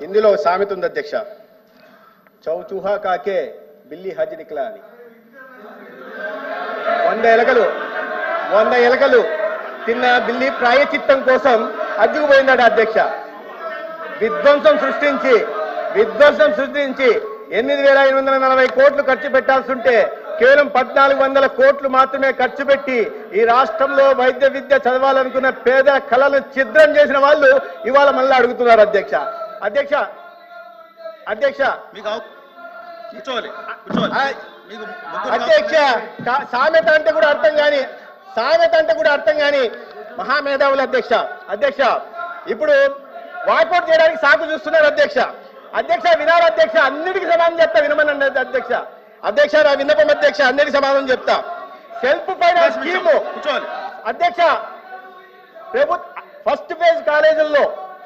హిందీలో సామెత ఉంది అధ్యక్ష, చౌచూహా కాకే బిల్లి హజ్ నిక్లా అని. 100 ఎలకలు తిన్న బిల్లి ప్రాయచిత్తం కోసం హజ్జుకు పోయిందట అధ్యక్ష. విధ్వంసం సృష్టించి 8,840 కోట్లు ఖర్చు పెట్టాల్సి ఉంటే కేవలం 1,400 కోట్లు మాత్రమే ఖర్చు పెట్టి ఈ రాష్ట్రంలో వైద్య విద్య చదవాలనుకున్న పేదల కళలు ఛిద్రం చేసిన వాళ్ళు ఇవాళ మళ్ళీ అడుగుతున్నారు అధ్యక్ష. అధ్యక్ష అధ్యక్ష సామెత అంటే కూడా అర్థం కాని మహామేధావులు అధ్యక్ష ఇప్పుడు వాకౌట్ చేయడానికి సాకు చూస్తున్నారు అధ్యక్ష వినాలి అధ్యక్ష, అన్నిటికీ సమాధానం చెప్తా, వినమని అధ్యక్ష నా విన్నపం అధ్యక్ష, అన్నిటికీ సమాధానం చెప్తా. సెల్ఫ్ ఫైనాన్స్ స్కీము అధ్యక్ష, ఫస్ట్ ఫేజ్ కాలేజీల్లో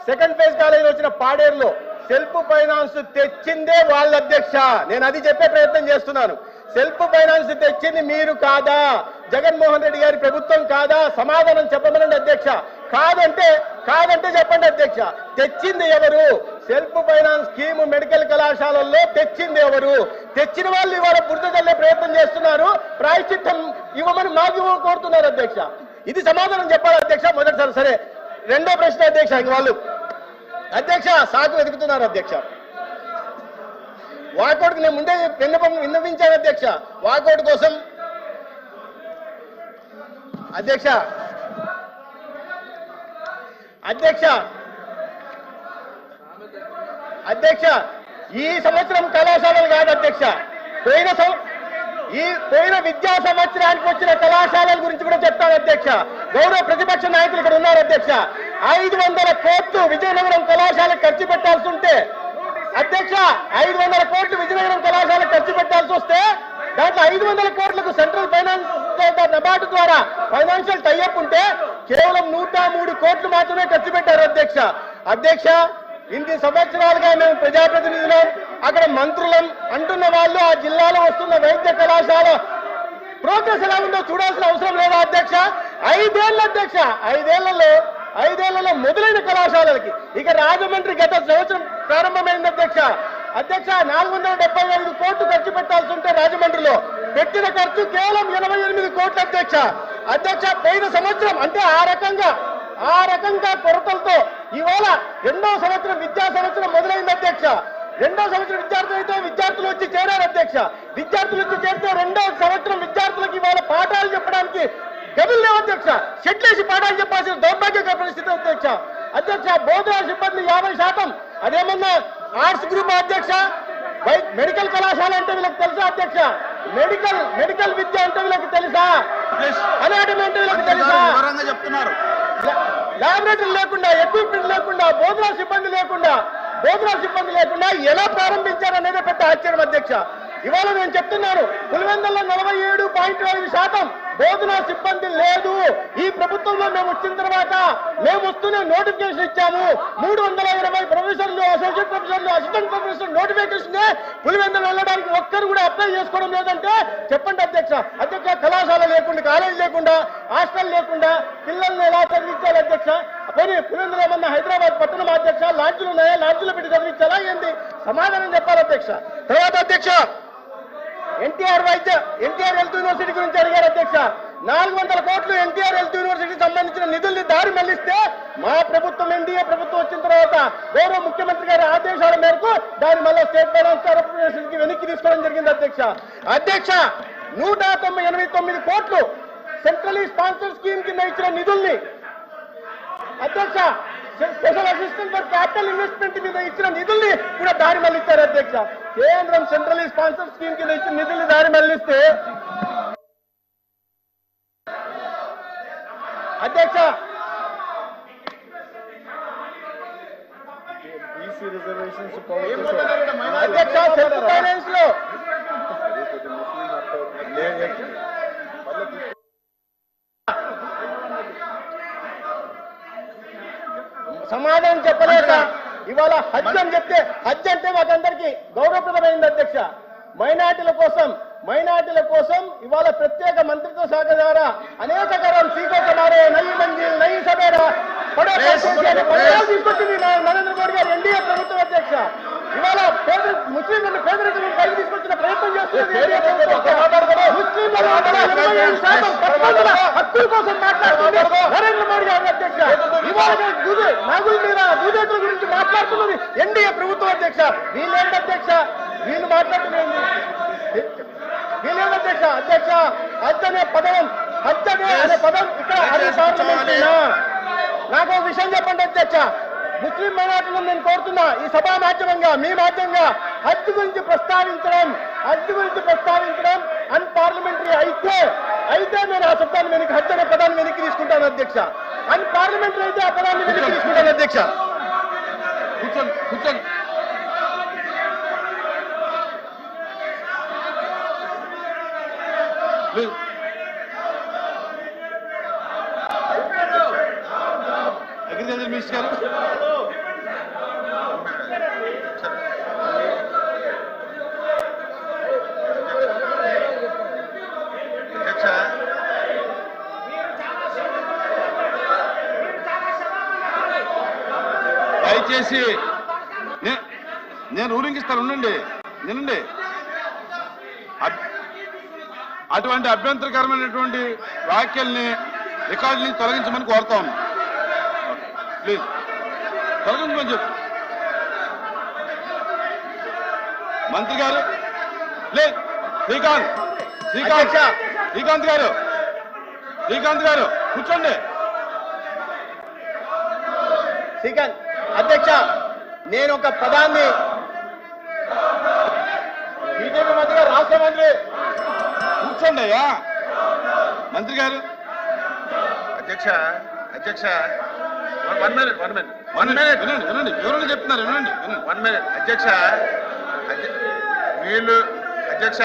సెకండ్ ఫేజ్ కాలేజీలో వచ్చిన పాడేరులో సెల్ఫ్ ఫైనాన్స్ తెచ్చిందే వాళ్ళ అధ్యక్ష. నేను అది చెప్పే ప్రయత్నం చేస్తున్నాను. సెల్ఫ్ ఫైనాన్స్ తెచ్చింది మీరు కాదా, జగన్మోహన్ రెడ్డి గారి ప్రభుత్వం కాదా? సమాధానం చెప్పమనండి అధ్యక్ష. కాదంటే చెప్పండి అధ్యక్ష, తెచ్చింది ఎవరు? సెల్ఫ్ ఫైనాన్స్ స్కీమ్ మెడికల్ కళాశాలల్లో తెచ్చింది ఎవరు? తెచ్చిన వాళ్ళు ఇవాళ బురద చల్లే ప్రయత్నం చేస్తున్నారు, ప్రాయశ్చిత్తం ఇవ్వమని మాకు కోరుతున్నారు అధ్యక్ష. ఇది సమాధానం చెప్పాలి అధ్యక్ష మొదటిసారి. సరే, రెండో ప్రశ్న అధ్యక్ష, ఇంక వాళ్ళు అధ్యక్ష సాకు వెతుకుతున్నారు అధ్యక్ష. వాకౌట్కి నేను ముందే విన్నవించాను అధ్యక్ష, వాకౌట్ కోసం అధ్యక్ష ఈ సంవత్సరం కళాశాలలు కాదు అధ్యక్ష, పోయిన విద్యా సంవత్సరానికి వచ్చిన కళాశాలల గురించి కూడా చెప్తాను అధ్యక్ష. గౌరవ ప్రతిపక్ష నాయకులు ఇక్కడ ఉన్నారు అధ్యక్ష. 500 కోట్లు విజయనగరం కళాశాలకు ఖర్చు పెట్టాల్సి ఉంటే అధ్యక్ష, 500 కోట్లు విజయనగరం కళాశాలకు ఖర్చు పెట్టాల్సి వస్తే దాంట్లో 500 కోట్లకు సెంట్రల్ ఫైనాన్స్ నబార్డు ద్వారా ఫైనాన్షియల్ టైఅప్ ఉంటే కేవలం 103 కోట్లు మాత్రమే ఖర్చు పెట్టారు అధ్యక్ష. ఇన్ని సంవత్సరాలుగా మేము ప్రజాప్రతినిధులం, అక్కడ మంత్రులం అంటున్న వాళ్ళు ఆ జిల్లాలో వస్తున్న వైద్య కళాశాల ప్రోగ్రెస్ ఎలా ఉందో చూడాల్సిన అవసరం లేదా అధ్యక్ష? 5 ఏళ్ళు అధ్యక్ష, 5 ఏళ్లలో మొదలైన కళాశాలలకి ఇక రాజమండ్రి గత సంవత్సరం ప్రారంభమైంది అధ్యక్ష. 475 కోట్లు ఖర్చు పెట్టాల్సి ఉంటే రాజమండ్రిలో పెట్టిన ఖర్చు కేవలం 88 కోట్లు అధ్యక్ష. పోయిన సంవత్సరం అంటే ఆ రకంగా కొరతలతో ఇవాళ రెండవ సంవత్సరం విద్యా సంవత్సరం మొదలైంది అధ్యక్ష. రెండవ సంవత్సరం విద్యార్థులు వచ్చి చేరారు అధ్యక్ష. విద్యార్థులు వచ్చి చేరితే రెండవ సంవత్సరం విద్యార్థులకు ఇవాళ పాఠాలు చెప్పడానికి గదులు లేవు అధ్యక్ష. షెట్లేసి పాఠాలు చెప్పాల్సిన దౌర్భాగ్యకర పరిస్థితి అధ్యక్ష. బోధనా సిబ్బంది 50%, అదేమన్నా ఆర్ట్స్ గ్రూప్ అధ్యక్ష. మెడికల్ కళాశాల అంటే వీళ్ళకి తెలుసా అధ్యక్ష? మెడికల్ విద్య అంటే వీళ్ళకి తెలుసా? అనాటమీ అంటే వీళ్ళకి తెలుసా? ల్యాబొరేటరీ లేకుండా, ఎక్విప్మెంట్ లేకుండా, బోధనా సిబ్బంది లేకుండా ఎలా ప్రారంభించారనేదే పెద్ద ఆశ్చర్యం అధ్యక్ష. ఇవాళ నేను చెప్తున్నాను, పులివెందుల్లో 47.5% బోధనా సిబ్బంది లేదు. ఈ ప్రభుత్వంలో మేము వచ్చిన తర్వాత మేము వస్తూనే నోటిఫికేషన్ ఇచ్చాము. 320 ప్రొఫెసర్లు, అసోసియేట్ ప్రొఫెసర్లు, అసిస్టెంట్ ప్రొఫెసర్ నోటిఫికేషన్ పులివెందులు వెళ్ళడానికి ఒక్కరు కూడా అప్లై చేసుకోవడం లేదంటే చెప్పండి అధ్యక్ష. కళాశాల లేకుండా, కాలేజీ లేకుండా, హాస్టల్ లేకుండా పిల్లల్ని ఎలా చదివించాలి అధ్యక్ష? పోనీ పులివెందులు ఏమన్నా హైదరాబాద్ పట్టణం అధ్యక్ష లాడ్జీలు ఉన్నాయా? లాడ్జీలో పెట్టి చదివించాలా ఏంది? సమాధానం చెప్పాలి అధ్యక్ష. తర్వాత అధ్యక్ష, ఎన్టీఆర్ హెల్త్ యూనివర్సిటీ గురించి అడిగారు అధ్యక్ష. 400 కోట్లు ఎన్టీఆర్ హెల్త్ యూనివర్సిటీకి సంబంధించిన నిధుల్ని దారి మళ్లిస్తే మా ప్రభుత్వం, ఎన్డీఏ ప్రభుత్వం వచ్చిన తర్వాత గౌరవ ముఖ్యమంత్రి గారి ఆదేశాల మేరకు దాన్ని మళ్ళీ స్టేట్ ఫైనాన్స్ కార్పొరేషన్ కి వెనక్కి తీసుకోవడం జరిగింది అధ్యక్ష. 189 కోట్లు సెంట్రలీ స్పాన్సర్ స్కీమ్ కింద ఇచ్చిన నిధుల్ని అధ్యక్ష, special assistant for capital investment మీద ఇచ్చిన నిధుల్ని కూడా దారి మళ్లిస్తారు అధ్యక్ష. కేంద్రం సెంట్రలీ స్పాన్సర్ స్కీమ్ కింద ఇచ్చిన నిధుల్ని దారి మళ్లిస్తే అధ్యక్ష, సెల్ఫ్ ఫైనాన్స్ లో సమాధానం చెప్పలేక ఇవాళ హజ్ అని చెప్తే, హజ్ అంటే మాకందరికీ గౌరవప్రదమైంది అధ్యక్ష. మైనార్టీల కోసం ఇవాళ ప్రత్యేక మంత్రిత్వ శాఖ ద్వారా అనేక కరం సీకో కమారే, నయి మంజిల్, నయి సబేరా తీసుకొచ్చింది నరేంద్ర మోడీ గారు, ఎన్డీఏ ప్రభుత్వం హక్కుల కోసం మాట్లాడుతుంది నరేంద్ర మోడీ గారు అధ్యక్ష. ఇవాళ నాగుల మీద దూదేతుల గురించి మాట్లాడుతున్నది ఎన్డీఏ ప్రభుత్వం అధ్యక్ష. వీళ్ళేంటి అధ్యక్ష, వీళ్ళు మాట్లాడుతున్నది వీళ్ళేంటి అధ్యక్ష. అధ్యక్ష హజ్ అనే పదం ఇక్కడ పార్లమెంట్. నాకు ఒక విషయం చెప్పండి అధ్యక్ష. ముస్లిం మైనార్టీలను నేను కోరుతున్నా, ఈ సభా మాధ్యమంగా మీ మాధ్యమంగా హజ్ గురించి ప్రస్తావించడం అన్పార్లమెంటరీ అయితే నేను ఆ శబ్దాన్ని వెనక్కి, హజ్ అనే పదాన్ని వెనక్కి తీసుకుంటాను అధ్యక్ష. అన్పార్లమెంటరీ అయితే ఆ పదాన్ని వెనక్కి తీసుకుంటాను అధ్యక్ష. కూర్చోండి. అగ్రికల్చర్ మినిస్టర్ గారు దయచేసి నేను ఊరింగిస్తాను, ఉండండి, వినండి. అటువంటి అభ్యంతరకరమైనటువంటి వ్యాఖ్యల్ని రికార్డుని తొలగించమని కోరుతా ఉన్నాం. ప్లీజ్ తొలగించమని చెప్పు మంత్రి గారు. ప్లీజ్ శ్రీకాంత్ గారు కూర్చోండి. శ్రీకాంత్ అధ్యక్ష, నేను ఒక పదాన్ని బీజేపీ మంత్రిగా రాష్ట్ర మంత్రి కూర్చోండి అయ్యా మంత్రి గారు. అధ్యక్ష వినండి ఎవరైనా చెప్తున్నారు, వినండి. అధ్యక్ష వీళ్ళు అధ్యక్ష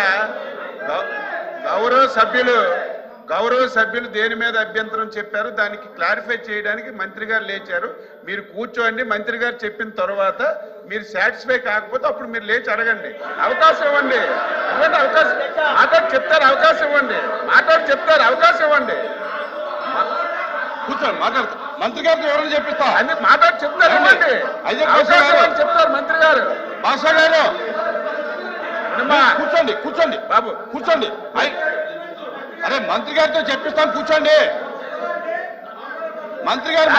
గౌరవ సభ్యులు దేని మీద అభ్యంతరం చెప్పారు దానికి క్లారిఫై చేయడానికి మంత్రి గారు లేచారు. మీరు కూర్చోండి, మంత్రి గారు చెప్పిన తర్వాత మీరు సాటిస్ఫై కాకపోతే అప్పుడు మీరు లేచి అడగండి. అవకాశం ఇవ్వండి. మాట్లాడి చెప్తారు, అవకాశం ఇవ్వండి. కూర్చోండి, మాట్లాడతారు మంత్రి గారితో ఎవరైనా చెప్పిస్తా. అన్ని మాట్లాడి చెప్తారు, చెప్తారు మంత్రి గారు. భాషా గారు కూర్చోండి బాబు, కూర్చోండి. అరే మంత్రి గారితో చెప్పిస్తాను, కూర్చోండి. మంత్రి గారు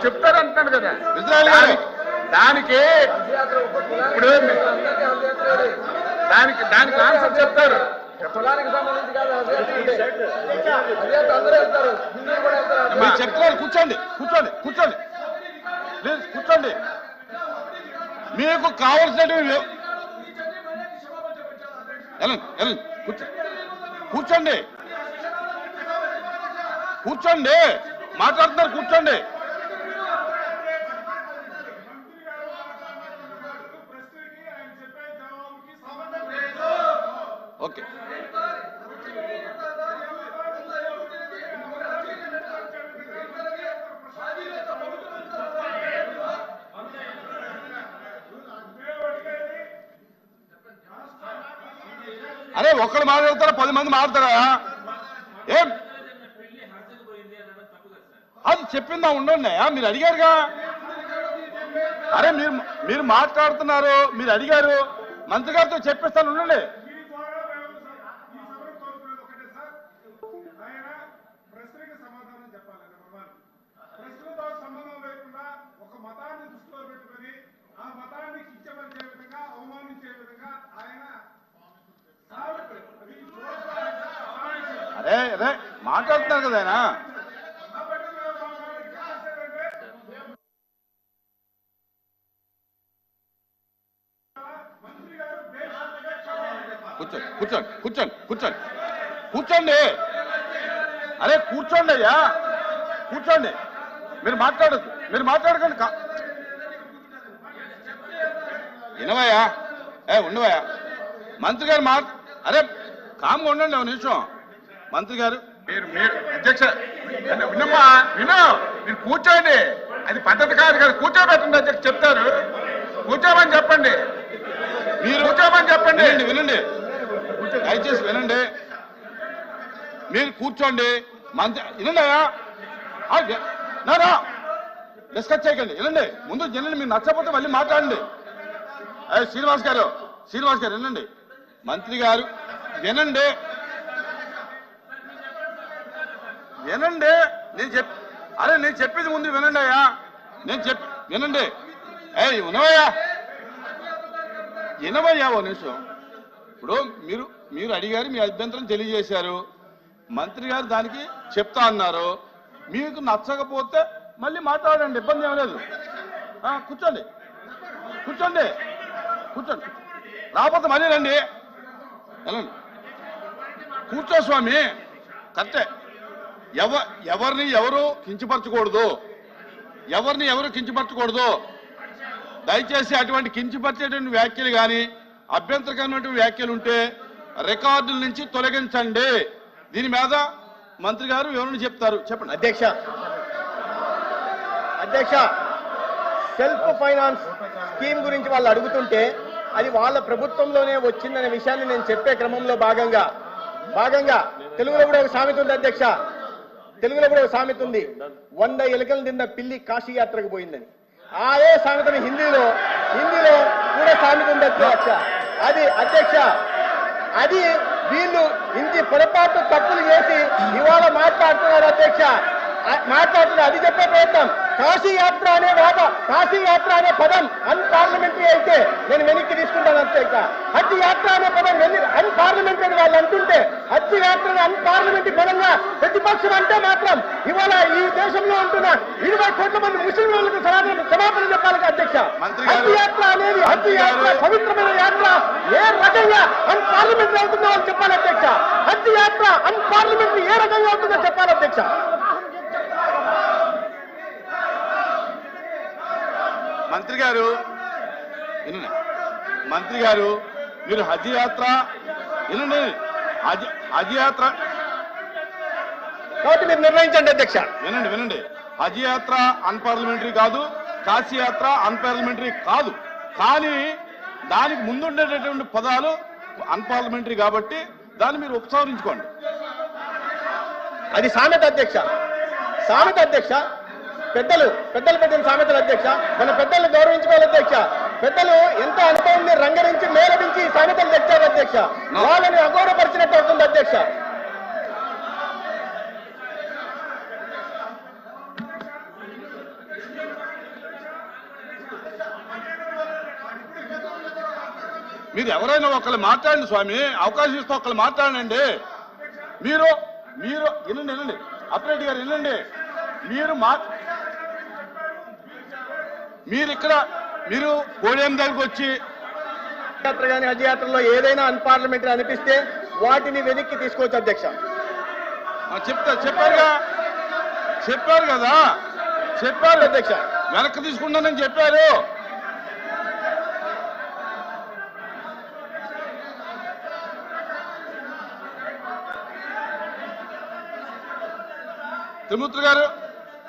చెప్తారు అంటున్నాడు కదా ఇజ్రాయెల్ గారు. దానికి ఇప్పుడు దానికి ఆన్సర్ చెప్తారు. మీరు చెప్తున్నారు, కూర్చోండి ప్లీజ్ కూర్చోండి. మీకు కావలసినవి కూర్చోండి మాట్లాడుతున్నారు, కూర్చోండి. ఓకే అరే ఒక్కడు మాట్లాడతారా 10 మంది మాట్లాడతారా? ఏం అది చెప్పిందా ఉండండి. మీరు అడిగారుగా. అరే మీరు మాట్లాడుతున్నారు, మీరు అడిగారు, మంత్రి గారితో చెప్పిస్తాను, ఉండండి. అరే మాట్లాడుతున్నారు కదా ఆయన. కూర్చోండి. అరే కూర్చోండి అయ్యా, కూర్చోండి. మీరు మాట్లాడకండి. వినవయ్యా, ఉండవయ్యా. మంత్రి గారు అరే కామ్గా ఉండండి ఒక నిమిషం. మంత్రి గారు అధ్యక్ష వినమ్మా, మీరు కూర్చోండి. అది పద్ధతి కాదు కదా, కూర్చోబెట్టండి అధ్యక్ష. చెప్తారు, కూర్చోమని చెప్పండి. మీరు కూర్చోమని చెప్పండి. వినండి దయచేసి వినండి. మీరు కూర్చోండి. మంత్రి వినండి అయ్యా, డిస్కస్ చేయకండి. వినండి ముందు వినండి. మీరు నచ్చకపోతే మళ్ళీ మాట్లాడండి. శ్రీనివాస్ గారు వినండి. మంత్రి గారు వినండి. వినండి నేను చెప్పేది ముందు వినండి అయ్యా వినండి వినవయ్యా ఓ నిమిషం. ఇప్పుడు మీరు అడిగారు, మీ అభ్యంతరం తెలియజేశారు, మంత్రి గారు దానికి చెప్తా అన్నారు. మీకు నచ్చకపోతే మళ్ళీ మాట్లాడండి, ఇబ్బంది ఏం లేదు. కూర్చోండి రాకపోతే మళ్ళీ రండి, వెళ్ళండి. కూర్చో స్వామి, కరెక్టే. ఎవరిని ఎవరు కించపరచకూడదు. దయచేసి అటువంటి కించపరిచేటువంటి వ్యాఖ్యలు కానీ అభ్యంతరకరమైనటువంటి వ్యాఖ్యలు ఉంటే రికార్డుల నుంచి తొలగించండి. దీని మీద మంత్రి గారు వివరణ చెప్తారు. చెప్పండి. అధ్యక్ష సెల్ఫ్ ఫైనాన్స్ స్కీమ్ గురించి వాళ్ళు అడుగుతుంటే అది వాళ్ళ ప్రభుత్వంలోనే వచ్చిందనే విషయాన్ని నేను చెప్పే క్రమంలో భాగంగా తెలుగులో కూడా ఒక సామెత ఉంది అధ్యక్ష. 100 ఎలుకలు తిన్న పిల్లి కాశీ యాత్రకు పోయిందని. అదే సామెతని హిందీలో కూడా సామెత ఉంది అధ్యక్ష. అది వీళ్ళు ఇంటి పొరపాటు తప్పులు చేసి ఇవాళ మాట్లాడుతున్నారు అధ్యక్ష. అది చెప్పే ప్రయత్నం. కాశీ యాత్ర అనే పదం అన్పార్లమెంటరీ అయితే నేను వెనక్కి తీసుకుంటాను అధ్యక్ష. హజ్ యాత్ర అనే పదం అన్పార్లమెంటరీ వాళ్ళు అంటుంటే హజ్ యాత్రను అన్పార్లమెంటరీ పదంగా ప్రతిపక్షం అంటే మాత్రం ఇవాళ ఈ దేశంలో ఉంటున్న 20 కోట్ల మంది ముస్లిం వాళ్ళకు క్షమాపణ చెప్పాలి అధ్యక్ష. హజ్ యాత్ర పవిత్రమైన యాత్ర ఏ రకంగా అన్పార్లమెంటరీ అవుతుందో వాళ్ళు చెప్పాలి అధ్యక్ష. హజ్ యాత్ర అన్పార్లమెంటరీ ఏ రకంగా అవుతుందో చెప్పాలి అధ్యక్ష. మంత్రి గారు మీరు హజ్ యాత్ర కాబట్టి మీరు నిర్ణయించండి అధ్యక్ష. వినండి. హజ్ యాత్ర అన్పార్లమెంటరీ కాదు, కాశీ యాత్ర అన్పార్లమెంటరీ కాదు. కానీ దానికి ముందుండేటటువంటి పదాలు అన్పార్లమెంటరీ కాబట్టి దాన్ని మీరు ఉపసంహరించుకోండి. అది సామెత అధ్యక్ష. పెద్దలు పెట్టిన సామెతలు అధ్యక్ష. మన పెద్దల్ని గౌరవించుకోవాలి అధ్యక్ష. పెద్దలు ఎంత అనుభవాన్ని రంగరించి మేలవించి సామెతలు తెచ్చారు అధ్యక్ష. వాళ్ళని అగౌరవపరిచినట్టు అవుతుంది అధ్యక్ష. మీరు ఎవరైనా ఒకళ్ళు మాట్లాడండి స్వామి, అవకాశం ఇస్తే ఒకళ్ళు మాట్లాడండి. మీరు వినండి అప్రెడ్డి గారు వినండి. మీరు పోడియం దగ్గరకు వచ్చి యాత్ర కానీ హజ్ యాత్రలో ఏదైనా అన్పార్లమెంటరీ అనిపిస్తే వాటిని వెనక్కి తీసుకోవచ్చు అధ్యక్ష. చెప్పారు కదా అధ్యక్ష. వెనక్కి తీసుకుంటానని చెప్పారు.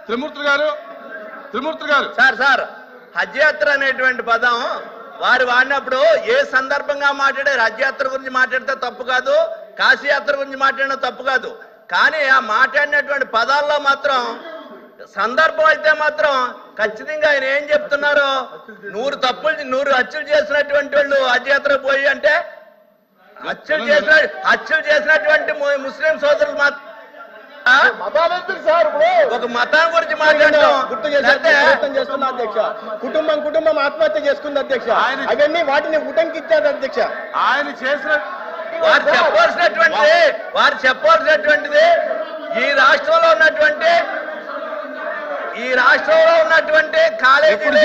త్రిమూర్తి గారు సార్ హజ్ యాత్ర అనేటువంటి పదం వారు వాడినప్పుడు ఏ సందర్భంగా మాట్లాడారు? హజ్ యాత్ర గురించి మాట్లాడితే తప్పు కాదు, కాశీ యాత్ర గురించి మాట్లాడిన తప్పు కాదు. కానీ ఆ మాట్లాడినటువంటి పదాల్లో మాత్రం సందర్భం అయితే మాత్రం ఖచ్చితంగా ఆయన ఏం చెప్తున్నారు? 100 హత్యలు చేసినటువంటి వాళ్ళు హజ్ యాత్ర పోయి అంటే హత్యలు చేసినటువంటి ముస్లిం సోదరులు మాత్రం ఒక మతం గురించి గుర్తు చేస్తున్నా అధ్యక్ష. కుటుంబం ఆత్మహత్య చేసుకుంది అధ్యక్ష. అవన్నీ వాటిని ఉటంకిచ్చారు అధ్యక్ష. ఆయన చేసిన వారు చెప్పవలసినటువంటిది ఈ రాష్ట్రంలో ఉన్నటువంటి కాలేజీలు